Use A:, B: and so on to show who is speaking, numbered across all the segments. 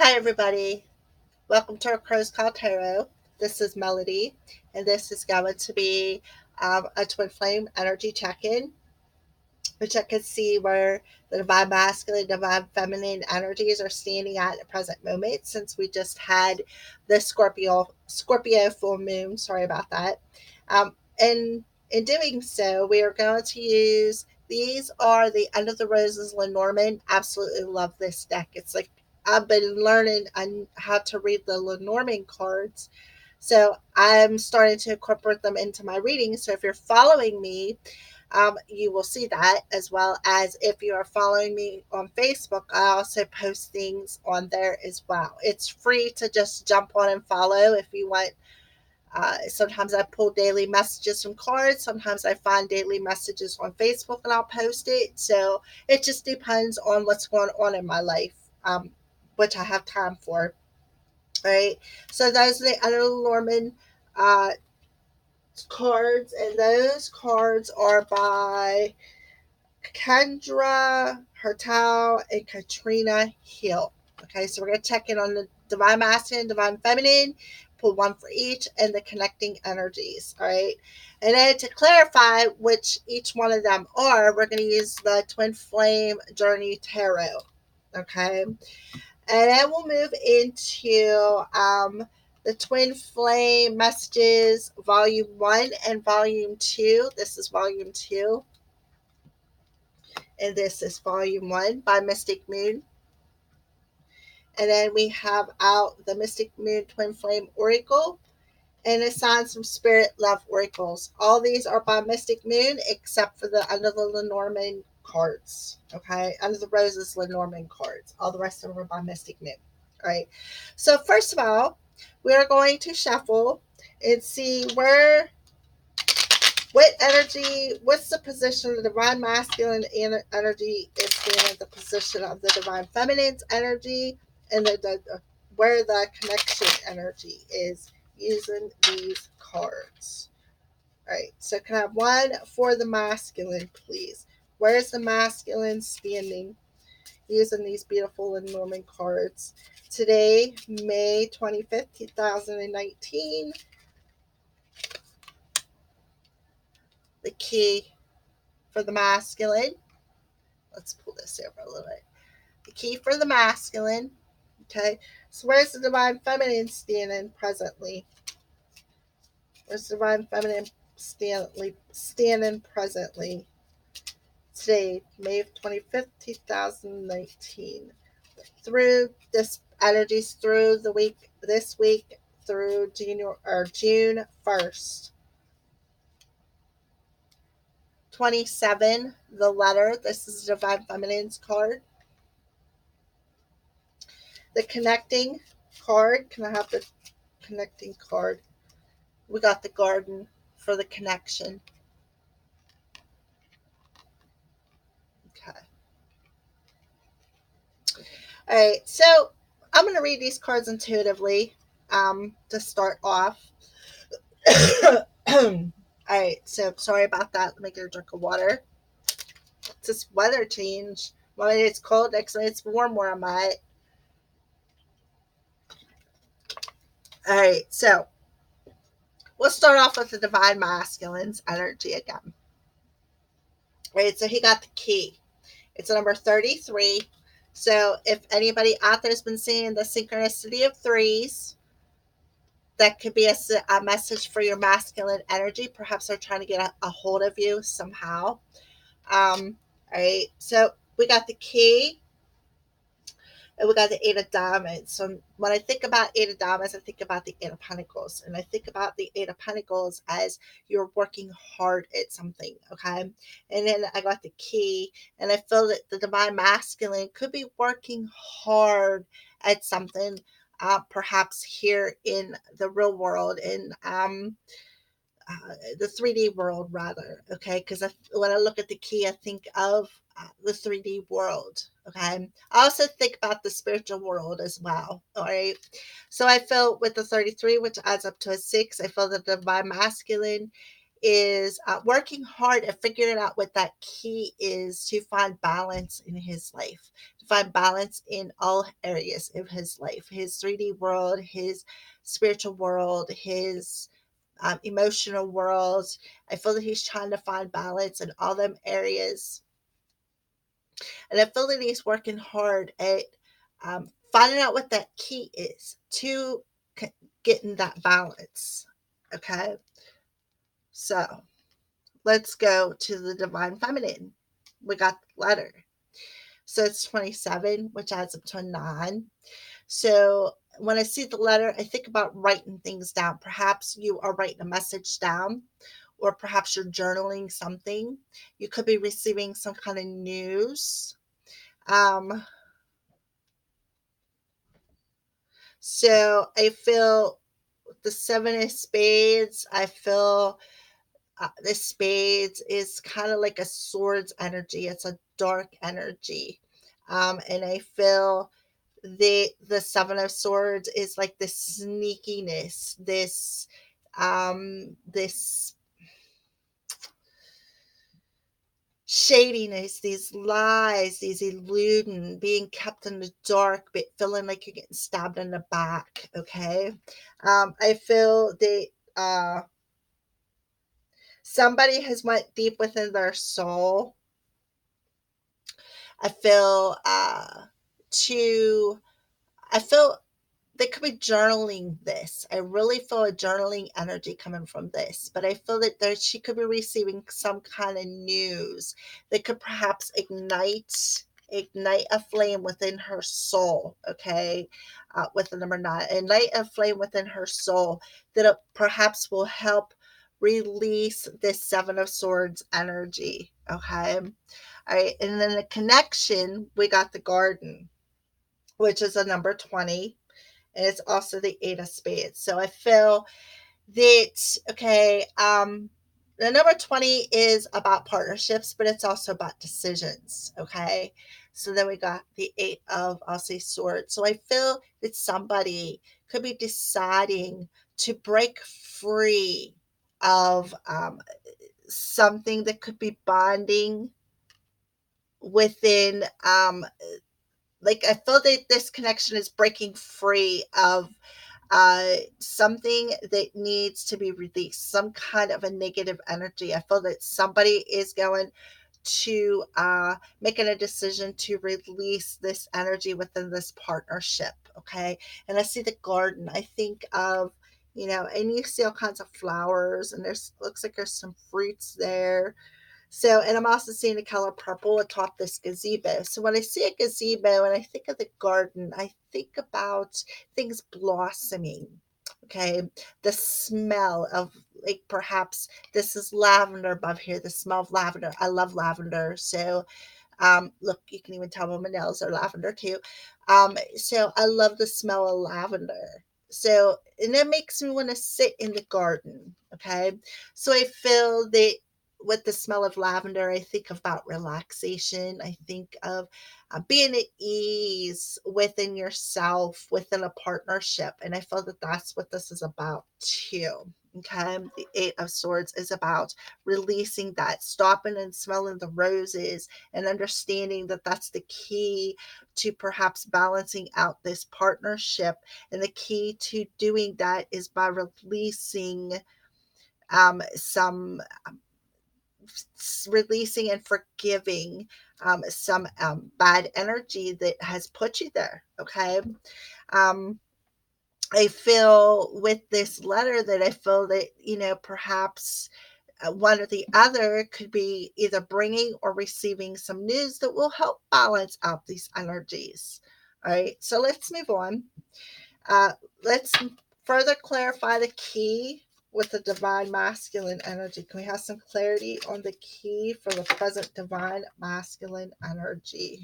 A: Hi, everybody. Welcome to our Crow's Call Tarot. This is Melody, and this is going to be a twin flame energy check in, which I can see where the divine masculine, divine feminine energies are standing at the present moment. Since we just had the Scorpio full moon. Sorry about that. And in doing so, we are going to use these are the End of the Roses Lenormand. Absolutely love this deck. It's like I've been learning on how to read the Lenormand cards. So I'm starting to incorporate them into my reading. So if you're following me, you will see that, as well as if you are following me on Facebook, I also post things on there as well. It's free to just jump on and follow if you want. Sometimes I pull daily messages from cards. Sometimes I find daily messages on Facebook and I'll post it. So it just depends on what's going on in my life, which I have time for. All right. So those are the Untitled Norman uh, cards, and those cards are by Kendra Hertel and Katrina Hill. Okay, so we're going to check in on the divine masculine, divine feminine, pull one for each, and the connecting energies. All right, and then to clarify which each one of them are, we're going to use the Twin Flame Journey Tarot. Okay, and then we'll move into the Twin Flame Messages Volume 1 and Volume 2. This is Volume 2 and this is Volume 1 by Mystic Moon. And then we have out the Mystic Moon Twin Flame Oracle and the Signs from Spirit Love Oracles. All these are by Mystic Moon except for the Under the Lenormand cards. Okay, Under the Roses Lenormand cards. All the rest of them are by Mystic Moon. All right. So first of all, we are going to shuffle and see what energy, what's the position of the divine masculine energy is in the position of the divine feminine's energy, and where the connection energy is using these cards. All right, so can I have one for the masculine, please? Where's the masculine standing using these beautiful and Norman cards? Today, May 25th, 2019, the key for the masculine. Let's pull this over a little bit. The key for the masculine. Okay. So where's the divine feminine standing presently? Where's the divine feminine standing presently? Today, May 25th, 2019. Through this energies through the week, this week through June 1st. 27, the letter. This is the divine feminine's card. The connecting card. Can I have the connecting card? We got the garden for the connection. Okay. All right. So I'm going to read these cards intuitively to start off. All right. So sorry about that. Let me get a drink of water. It's this weather change. One minute it's cold, next minute it's warm where I'm at. All right. So we'll start off with the divine masculine's energy again. All right. So he got the key. It's number 33. So if anybody out there has been seeing the synchronicity of threes, that could be a message for your masculine energy. Perhaps they're trying to get a hold of you somehow. All right. So we got the key and we got the Eight of Diamonds. So when I think about Eight of Diamonds, I think about the Eight of Pentacles. And I think about the Eight of Pentacles as you're working hard at something, okay? And then I got the key, and I feel that the divine masculine could be working hard at something, perhaps here in the real world, in the 3D world, rather, okay? Because when I look at the key, I think of the 3D world, okay? I also think about the spiritual world as well, all right? So I feel with the 33, which adds up to a 6, I feel the divine masculine is working hard at figuring out what that key is to find balance in his life, to find balance in all areas of his life, his 3D world, his spiritual world, his emotional world. I feel that he's trying to find balance in all them areas. And I feel that he's working hard at finding out what that key is to getting that balance. Okay. So let's go to the divine feminine. We got the letter. So it's 27, which adds up to a 9. So when I see the letter, I think about writing things down. Perhaps you are writing a message down, or perhaps you're journaling something. You could be receiving some kind of news. Um, so I feel the 7 of spades. I feel the spades is kind of like a swords energy. It's a dark energy. And I feel the 7 of swords is like this sneakiness, this shadiness, these lies, these eluding, being kept in the dark, but feeling like you're getting stabbed in the back. Okay. I feel that somebody has went deep within their soul. I feel to I feel they could be journaling this. I really feel a journaling energy coming from this, but I feel that she could be receiving some kind of news that could perhaps ignite a flame within her soul. Okay, with the number 9, ignite a flame within her soul that perhaps will help release this 7 of swords energy. Okay, all right, and then the connection, we got the garden, which is a number 20, and it's also the 8 of spades. So I feel that, okay, the number 20 is about partnerships, but it's also about decisions. Okay. So then we got the 8 of, I'll say, swords. So I feel that somebody could be deciding to break free of something that could be bonding within like I feel that this connection is breaking free of something that needs to be released, some kind of a negative energy. I feel that somebody is going to making a decision to release this energy within this partnership. Okay. And I see the garden. I think of, and you see all kinds of flowers, and there's looks like there's some fruits there. So, and I'm also seeing the color purple atop this gazebo. So when I see a gazebo and I think of the garden, I think about things blossoming. Okay. The smell of, like, perhaps this is lavender above here, the smell of lavender. I love lavender. So look, you can even tell my nails are lavender too. So I love the smell of lavender. So, and it makes me want to sit in the garden. Okay. So I feel that with the smell of lavender, I think about relaxation. I think of being at ease within yourself, within a partnership. And I feel that that's what this is about too. Okay. The 8 of swords is about releasing that, stopping and smelling the roses, and understanding that that's the key to perhaps balancing out this partnership. And the key to doing that is by releasing some releasing and forgiving some bad energy that has put you there. Okay. um I feel with this letter that I feel that, perhaps one or the other could be either bringing or receiving some news that will help balance out these energies. All right, so let's move on. Let's further clarify the key with the divine masculine energy. Can we have some clarity on the key for the present divine masculine energy?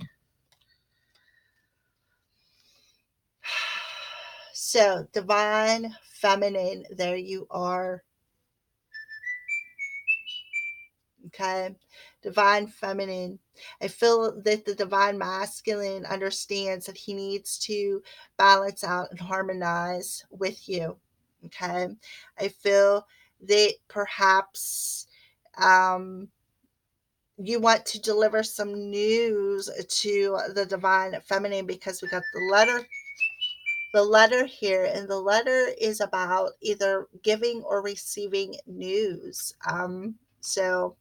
A: So, divine feminine, there you are. Okay. Divine feminine. I feel that the divine masculine understands that he needs to balance out and harmonize with you. Okay. I feel that perhaps um, you want to deliver some news to the divine feminine, because we got the letter here, and the letter is about either giving or receiving news. So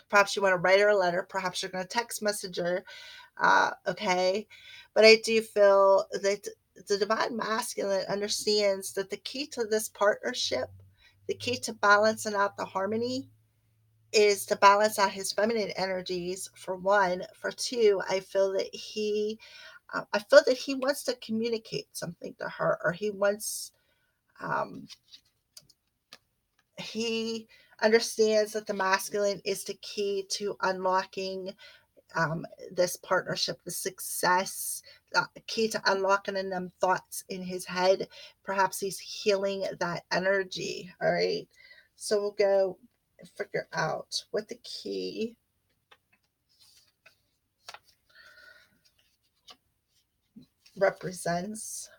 A: perhaps you want to write her a letter, perhaps you're going to text message her, okay. But I do feel that the divine masculine understands that the key to this partnership, the key to balancing out the harmony, is to balance out his feminine energies, for one. For two, I feel that he wants to communicate something to her, or um, he understands that the masculine is the key to unlocking this partnership, the success, key to unlocking in them thoughts in his head. Perhaps he's healing that energy. All right. So we'll go and figure out what the key represents.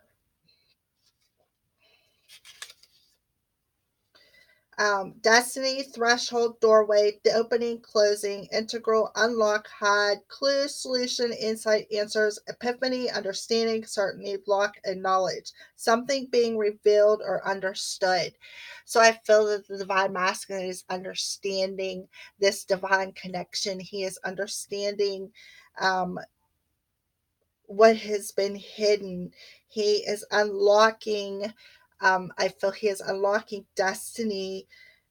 A: Destiny, threshold, doorway, the opening, closing, integral, unlock, hide, clue, solution, insight, answers, epiphany, understanding, certainty, block, and knowledge. Something being revealed or understood. So I feel that the divine masculine is understanding this divine connection. He is understanding um, what has been hidden. He is unlocking. I feel he is unlocking destiny.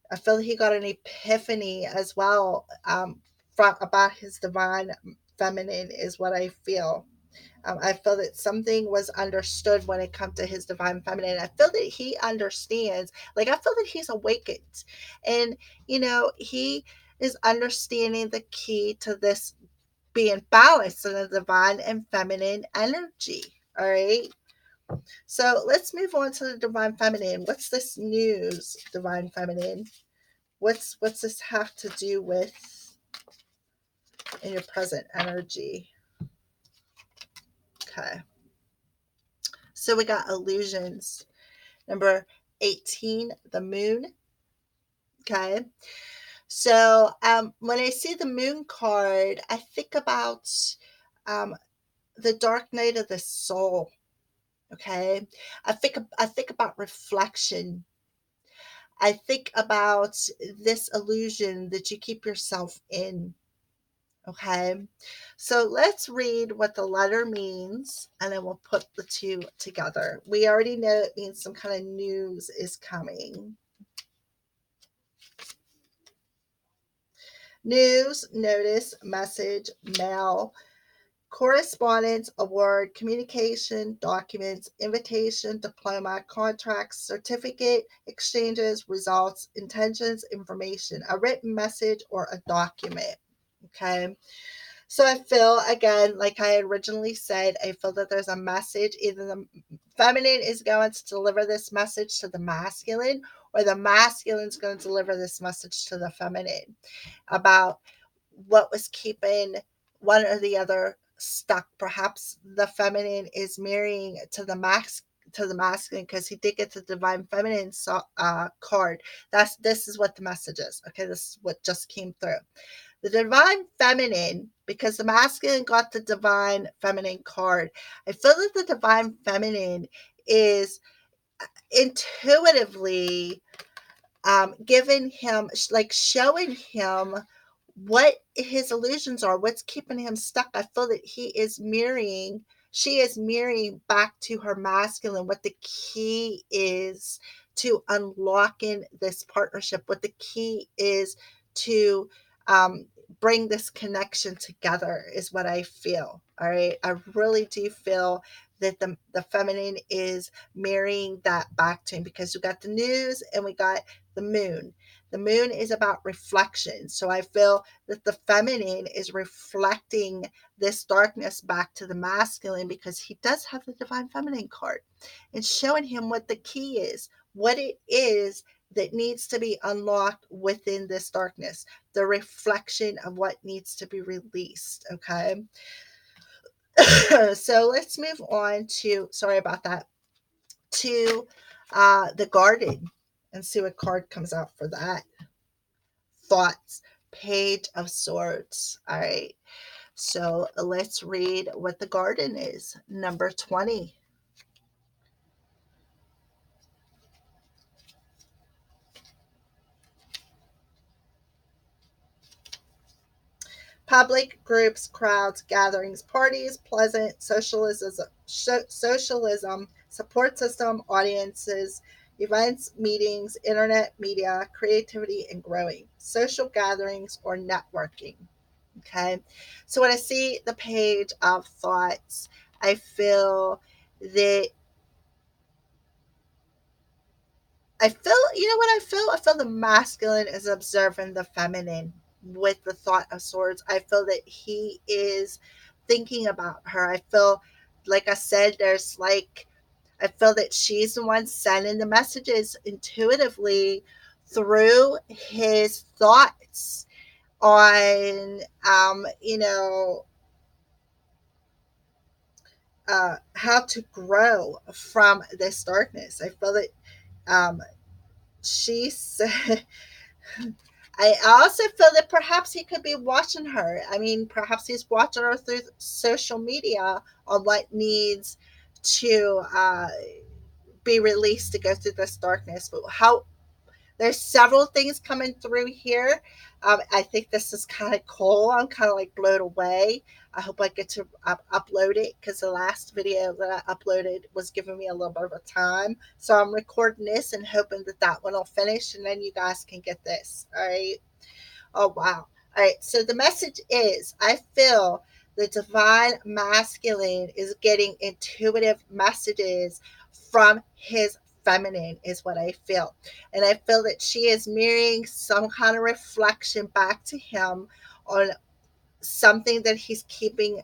A: I feel he got an epiphany as well, from about his divine feminine, is what I feel. I feel that something was understood when it comes to his divine feminine. I feel that he understands. Like, I feel that he's awakened, and he is understanding the key to this being balanced in the divine and feminine energy. All right. So let's move on to the divine feminine. What's this news, divine feminine? What's this have to do with in your present energy? Okay. So we got illusions. Number 18, the moon. Okay. So when I see the moon card, I think about um, the dark night of the soul. Okay. I think about reflection. I think about this illusion that you keep yourself in. Okay. So let's read what the letter means, and then we'll put the two together. We already know it means some kind of news is coming. News, notice, message, mail, correspondence, award, communication, documents, invitation, diploma, contracts, certificate, exchanges, results, intentions, information, a written message, or a document. Okay. So I feel, again, like I originally said, I feel that there's a message. Either the feminine is going to deliver this message to the masculine, or the masculine is going to deliver this message to the feminine about what was keeping one or the other stuck. Perhaps the feminine is marrying to the masculine, because he did get the divine feminine card. This is what the message is. Okay, this is what just came through. The divine feminine, because the masculine got the divine feminine card. I feel that the divine feminine is intuitively giving him, like, showing him what his illusions are, what's keeping him stuck. I feel that she is mirroring back to her masculine what the key is to unlocking this partnership, what the key is to um, bring this connection together, is what I feel. All right. I really do feel that the feminine is marrying that back to him, because we got the news and we got the moon. The moon is about reflection. So I feel that the feminine is reflecting this darkness back to the masculine, because he does have the divine feminine card, and showing him what the key is, what it is that needs to be unlocked within this darkness, the reflection of what needs to be released. Okay. So let's move on to, sorry about that, to the garden. and see what card comes out for that. Thoughts, Page of Swords. All right. So let's read what the garden is. Number 20. Public groups, crowds, gatherings, parties, pleasant socialism, support system, audiences, events, meetings, internet, media, creativity, and growing. Social gatherings or networking. Okay. So when I see the Page of Thoughts, I feel that you know what I feel? I feel the masculine is observing the feminine with the Thought of Swords. I feel that he is thinking about her. I feel, like I said, I feel that she's the one sending the messages intuitively through his thoughts on, how to grow from this darkness. I feel that she said, I also feel that perhaps he could be watching her. I mean, perhaps he's watching her through social media on what needs to be released to go through this darkness. But how there's several things coming through here. I think this is kind of cool. I'm kind of like blown away. I hope I get to upload it because the last video that I uploaded was giving me a little bit of a time. So I'm recording this and hoping that that one will finish and then you guys can get this. All right. Oh, wow. All right. So the message is I feel the divine masculine is getting intuitive messages from his feminine, is what I feel. And I feel that she is mirroring some kind of reflection back to him on something that he's keeping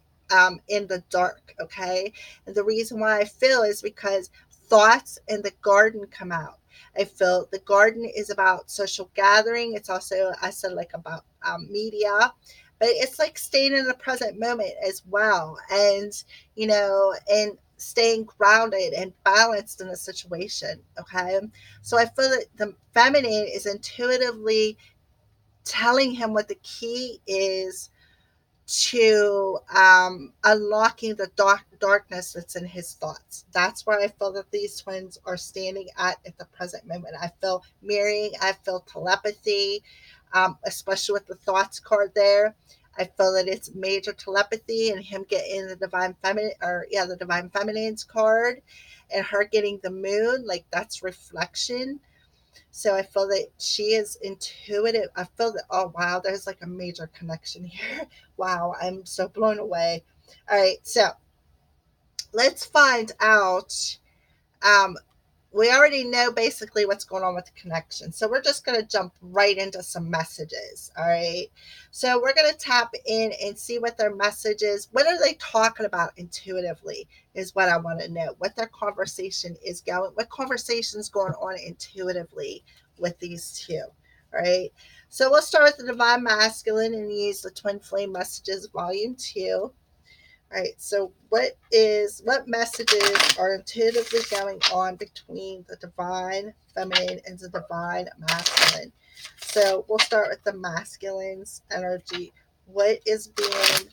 A: in the dark. Okay. And the reason why I feel is because thoughts in the garden come out. I feel the garden is about social gathering. It's also, I said, like about media, but it's like staying in the present moment as well. And staying grounded and balanced in a situation. Okay. So I feel that the feminine is intuitively telling him what the key is to unlocking the darkness that's in his thoughts. That's where I feel that these twins are standing at the present moment. I feel mirroring, I feel telepathy, especially with the thoughts card there. I feel that it's major telepathy and him getting the divine feminine, or yeah, the divine feminine's card, and her getting the moon. Like that's reflection. So I feel that she is intuitive. I feel that, oh, wow, there's like a major connection here. Wow, I'm so blown away. All right, so let's find out. Um, we already know basically what's going on with the connection. So we're just going to jump right into some messages. All right. So we're going to tap in and see what their message is. What are they talking about intuitively is what I want to know. What their conversation is going, what conversation's going on intuitively with these two. All right. So we'll start with the Divine Masculine and use the Twin Flame Messages Volume 2. All right, so what messages are intuitively going on between the divine feminine and the divine masculine? So we'll start with the masculine's energy. What is being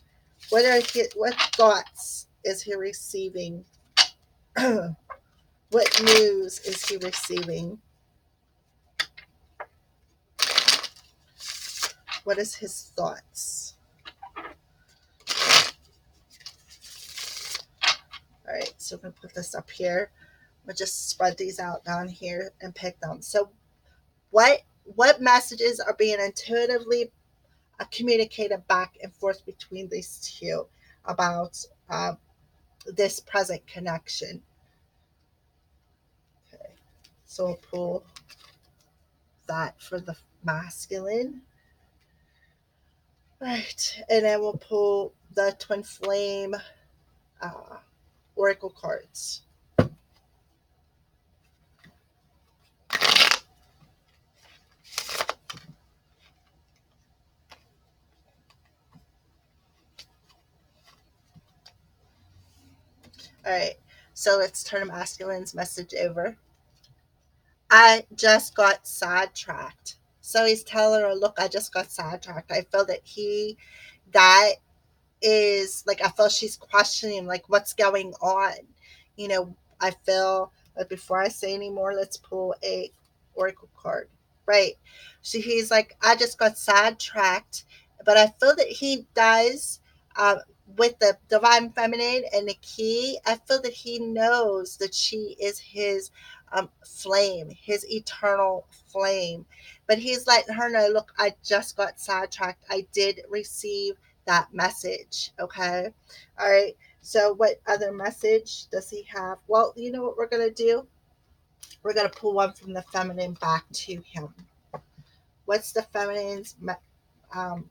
A: what thoughts is he receiving? What news is he receiving? What is his thoughts? All right, so I'm gonna put this up here. I'm gonna just spread these out down here and pick them. So what messages are being intuitively communicated back and forth between these two about this present connection? Okay, so we'll pull that for the masculine. Right, and then we'll pull the twin flame uh, oracle cards. All right, so let's turn the masculine's message over. I just got sidetracked. So he's telling her, look, I just got sidetracked. I feel that that is like, I feel she's questioning, like, what's going on. You know, I feel, but before I say any more, let's pull a oracle card. Right. So he's like, I just got sidetracked, but I feel that he does, um, with the divine feminine and the key, I feel that he knows that she is his flame, his eternal flame. But he's letting her know, look, I just got sidetracked. I did receive that message. Okay. All right. So, what other message does he have? Well, you know what we're going to do? We're going to pull one from the feminine back to him. What's the feminine's um,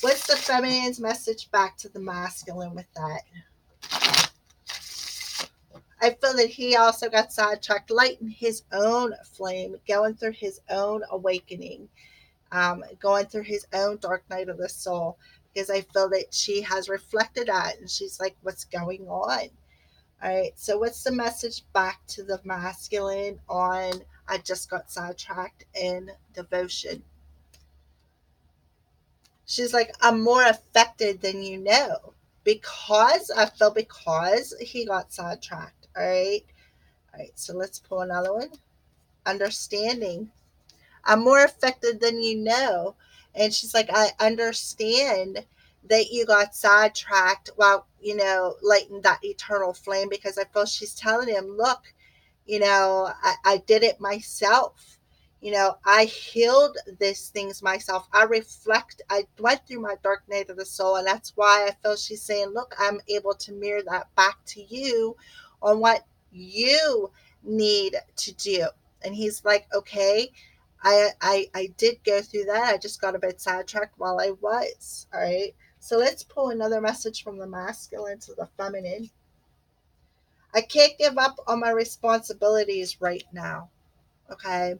A: what's the feminine's message back to the masculine with that? I feel that he also got sidetracked, lighting his own flame, going through his own awakening, going through his own dark night of the soul. Because I feel that she has reflected that and she's like, what's going on? All right. So, what's the message back to the masculine on I just got sidetracked in devotion? She's like, I'm more affected than you know. Because I feel because he got sidetracked. All right. All right. So, let's pull another one. Understanding. I'm more affected than you know. And she's like, I understand that you got sidetracked while, lighting that eternal flame, because I feel she's telling him, look, I did it myself. I healed these things myself. I went through my dark night of the soul. And that's why I feel she's saying, look, I'm able to mirror that back to you on what you need to do. And he's like, okay, I did go through that. I just got a bit sidetracked while I was. All right. So let's pull another message from the masculine to the feminine. I can't give up on my responsibilities right now. Okay.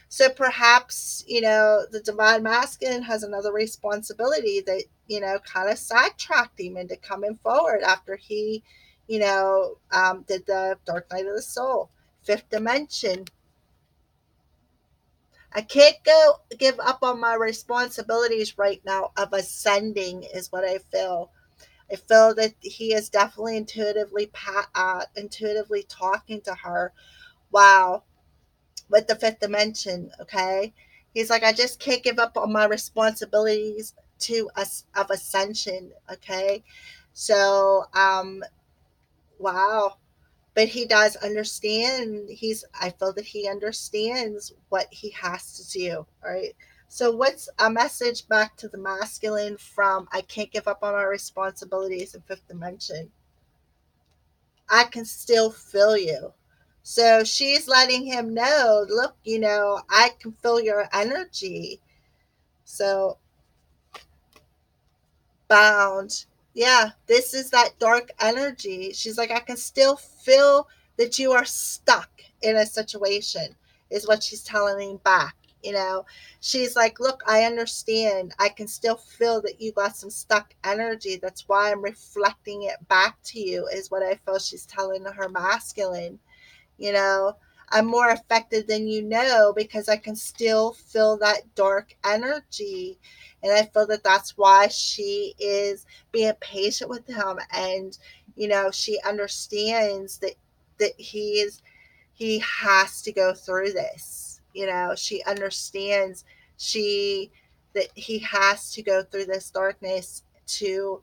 A: So perhaps, the divine masculine has another responsibility that, kind of sidetracked him into coming forward after he, did the dark night of the soul. Fifth dimension. I can't go give up on my responsibilities right now of ascending is what I feel. I feel that he is definitely intuitively talking to her. Wow, with the fifth dimension. Okay, he's like, I just can't give up on my responsibilities to us of ascension. Okay, so wow, but he does understand. I feel that he understands what he has to do. All right. So what's a message back to the masculine from I can't give up on my responsibilities in fifth dimension? I can still feel you. So she's letting him know, look, I can feel your energy. So bound. Yeah, this is that dark energy. She's like, I can still feel that you are stuck in a situation, is what she's telling him back. She's like, look, I understand. I can still feel that you got some stuck energy. That's why I'm reflecting it back to you, is what I feel she's telling her masculine. you know I'm more affected than you know, because I can still feel that dark energy. And I feel that that's why she is being patient with him. And she understands that he has to go through this. She understands she that he has to go through this darkness to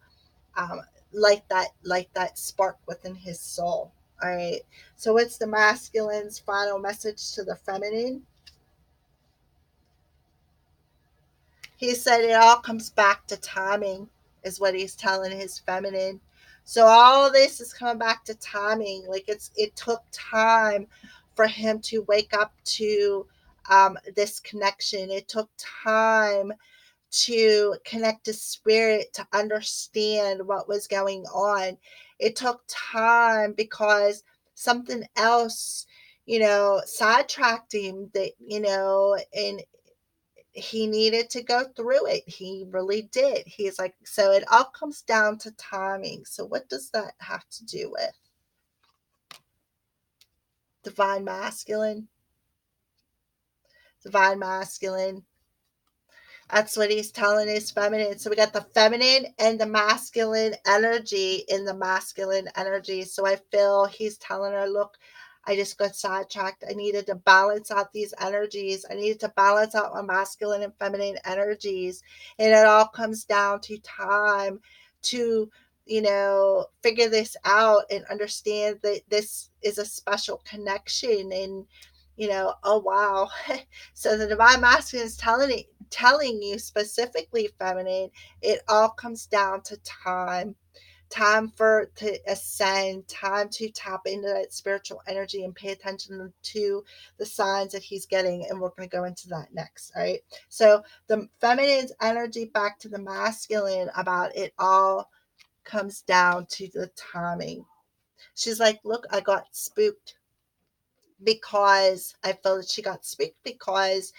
A: um, light that spark within his soul. All right. So what's the masculine's final message to the feminine? He said it all comes back to timing, is what he's telling his feminine. So all this is coming back to timing. Like it took time for him to wake up to this connection. It took time to connect to spirit, to understand what was going on. It took time because something else, sidetracked him, that, and he needed to go through it. He really did. He's like, so it all comes down to timing. So what does that have to do with divine masculine? divine masculine. That's what he's telling his feminine. So we got the feminine and the masculine energy in the masculine energy. So I feel he's telling her, look, I just got sidetracked. I needed to balance out these energies. I needed to balance out my masculine and feminine energies. And it all comes down to time to, figure this out and understand that this is a special connection. And, oh wow. So the divine masculine is telling you specifically, feminine, it all comes down to time. Time for to ascend, time to tap into that spiritual energy and pay attention to the signs that he's getting. And we're going to go into that next. All right. So the feminine's energy back to the masculine about it all comes down to the timing. She's like, look, I got spooked because I feel that she got spooked because,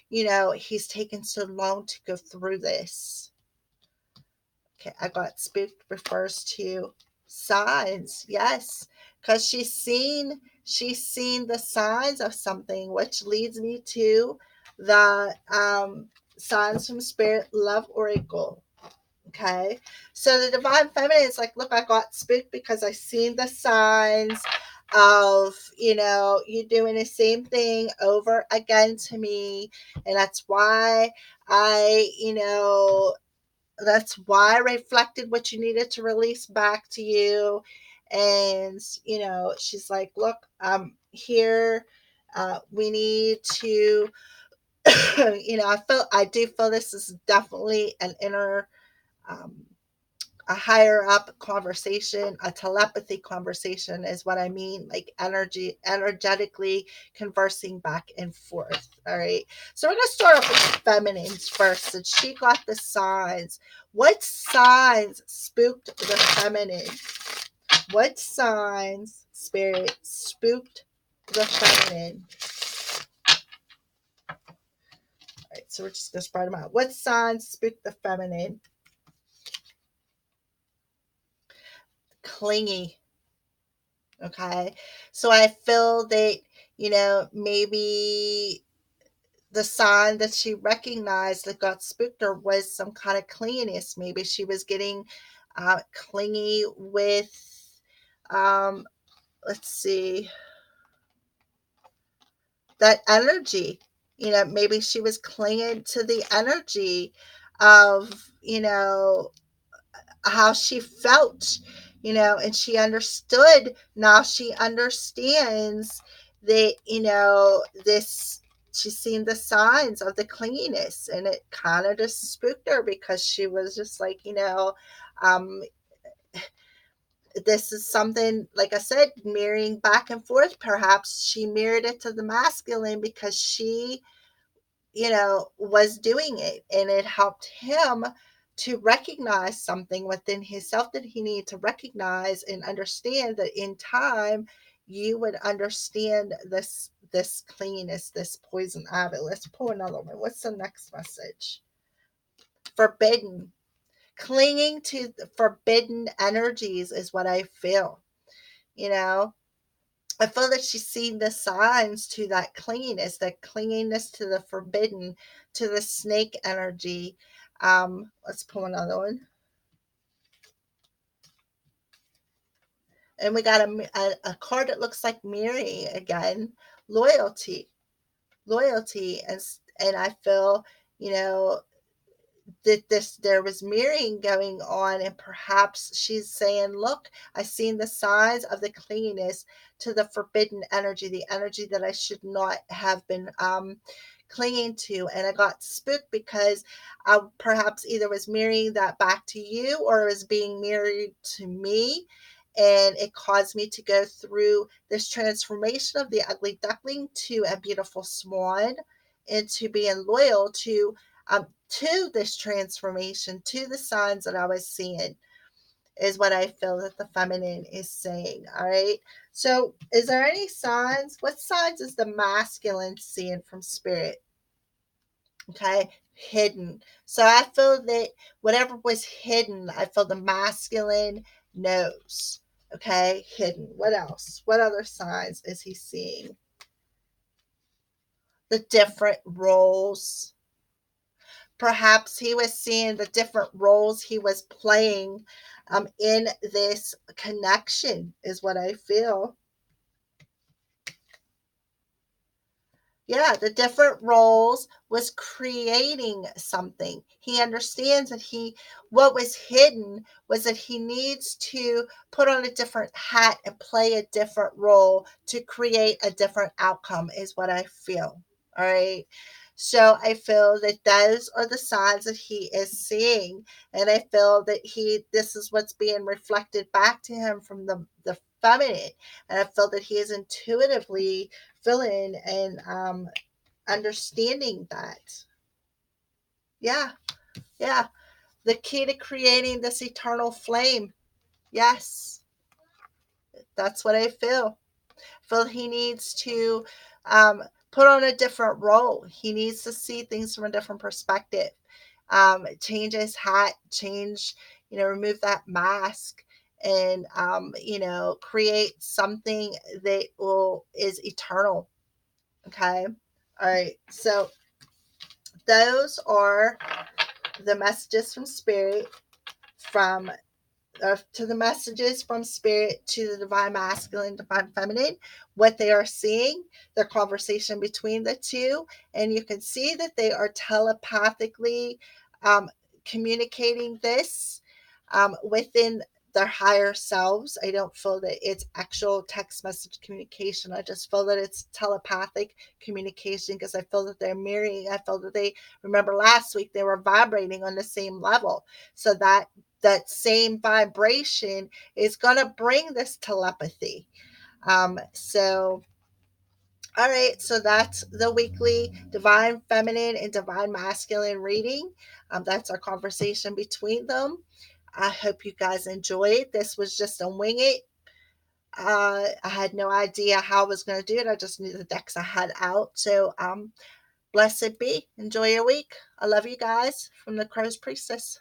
A: he's taken so long to go through this. Okay, I got spooked refers to signs. Yes, because she's seen the signs of something, which leads me to the signs from Spirit Love Oracle. Okay, so the divine feminine is like, look, I got spooked because I seen the signs of, you doing the same thing over again to me. And I, you know, that's why I reflected what you needed to release back to you. And, she's like, look, I'm here. We need to, I do feel this is definitely an inner, um, a higher up conversation, a telepathy conversation is what I mean, like energetically conversing back and forth. All right. So we're going to start off with the feminines first. Since she got the signs, what signs spooked the feminine? What signs, spirit, spooked the feminine? All right. So we're just going to spread them out. What signs spooked the feminine? Clingy. Okay. So I feel that, maybe the sign that she recognized that got spooked her was some kind of clinginess. Maybe she was getting clingy with, um, let's see, that energy. Maybe she was clinging to the energy of, how she felt, and she understood. Now she understands that, this, she's seen the signs of the clinginess, and it kind of just spooked her because she was just like, um, this is something, like I said, mirroring back and forth. Perhaps she mirrored it to the masculine because she, was doing it, and it helped him to recognize something within himself that he needed to recognize and understand that in time you would understand this cleanness, this poison ivy. Let's pull another one. What's the next message? Forbidden. Clinging to the forbidden energies is what I feel. You know, I feel that she's seen the signs to that clinginess to the forbidden, to the snake energy. Let's pull another one. And we got a card that looks like Mary again. Loyalty. Loyalty. And I feel, you know, that there was mirroring going on, and perhaps she's saying, look, I seen the signs of the clinginess to the forbidden energy, the energy that I should not have been clinging to, and I got spooked because I perhaps either was mirroring that back to you or it was being mirrored to me, and it caused me to go through this transformation of the ugly duckling to a beautiful swan, into being loyal to this transformation, to the signs that I was seeing, is what I feel that the feminine is saying. All right. So, is there any signs? What signs is the masculine seeing from spirit? Okay. Hidden. So, I feel that whatever was hidden, I feel the masculine knows. Okay. Hidden. What else? What other signs is he seeing? the different roles. Perhaps he was seeing the different roles he was playing in this connection, is what I feel. Yeah, the different roles was creating something. He understands that what was hidden was that he needs to put on a different hat and play a different role to create a different outcome, is what I feel. All right. So I feel that those are the signs that he is seeing. And I feel that this is what's being reflected back to him from the feminine. And I feel that he is intuitively feeling and understanding that. Yeah, yeah. The key to creating this eternal flame. Yes, that's what I feel. Feel he needs to um, put on a different role. He needs to see things from a different perspective. Change his hat, remove that mask, and create something that is eternal. Okay. All right. So those are the messages from spirit, from to the messages from spirit to the divine masculine, divine feminine, what they are seeing, the conversation between the two, and you can see that they are telepathically um, communicating this within their higher selves. I don't feel that it's actual text message communication. I just feel that it's telepathic communication, because I feel that they're mirroring. I feel that they, remember last week, they were vibrating on the same level. So that same vibration is going to bring this telepathy. So all right, so that's the weekly divine feminine and divine masculine reading. That's our conversation between them. I hope you guys enjoyed. This was just a wing it. I had no idea how I was going to do it. I just knew the decks I had out. So blessed be. Enjoy your week. I love you guys from the Crow's Priestess.